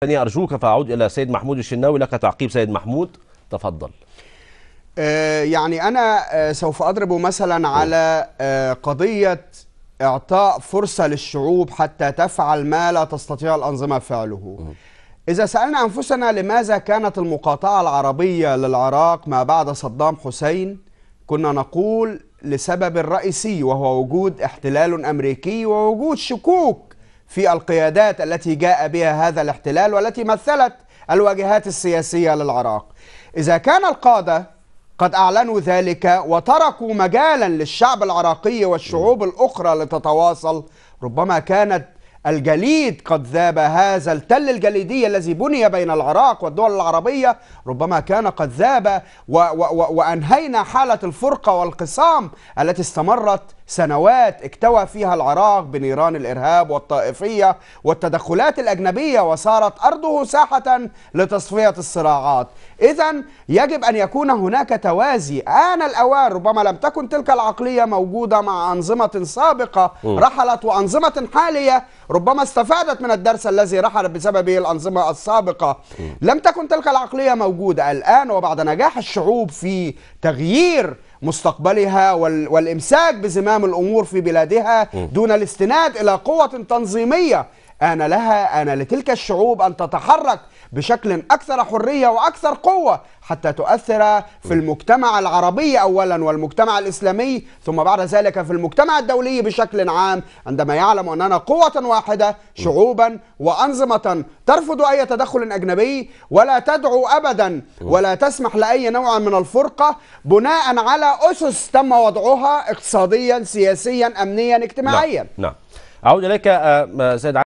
أرجوك فأعود إلى سيد محمود الشناوي. لك تعقيب سيد محمود، تفضل. يعني أنا سوف أضرب مثلا على قضية إعطاء فرصة للشعوب حتى تفعل ما لا تستطيع الأنظمة فعله. إذا سألنا أنفسنا لماذا كانت المقاطعة العربية للعراق ما بعد صدام حسين، كنا نقول لسبب رئيسي وهو وجود احتلال أمريكي ووجود شكوك في القيادات التي جاء بها هذا الاحتلال والتي مثلت الواجهات السياسية للعراق. إذا كان القادة قد أعلنوا ذلك وتركوا مجالا للشعب العراقي والشعوب الأخرى لتتواصل، ربما كانت الجليد قد ذاب. هذا التل الجليدي الذي بني بين العراق والدول العربية ربما كان قد ذاب، وأنهينا حالة الفرقة والانقسام التي استمرت سنوات اكتوى فيها العراق بنيران الإرهاب والطائفية والتدخلات الأجنبية، وصارت أرضه ساحة لتصفية الصراعات. إذن يجب أن يكون هناك توازي. آن الأوان. ربما لم تكن تلك العقلية موجودة مع أنظمة سابقة رحلت، وأنظمة حالية ربما استفادت من الدرس الذي رحلت بسببه الأنظمة السابقة. لم تكن تلك العقلية موجودة. الآن وبعد نجاح الشعوب في تغيير مستقبلها والإمساك بزمام الأمور في بلادها دون الاستناد إلى قوة تنظيمية، آن لتلك الشعوب أن تتحرك بشكل أكثر حرية وأكثر قوة حتى تؤثر في المجتمع العربي أولا والمجتمع الإسلامي، ثم بعد ذلك في المجتمع الدولي بشكل عام، عندما يعلم أننا قوة واحدة شعوبا وأنظمة ترفض أي تدخل أجنبي ولا تدعو أبدا ولا تسمح لأي نوع من الفرقة بناء على أسس تم وضعها اقتصاديا سياسيا أمنيا اجتماعيا. نعم. أعود إليك سيد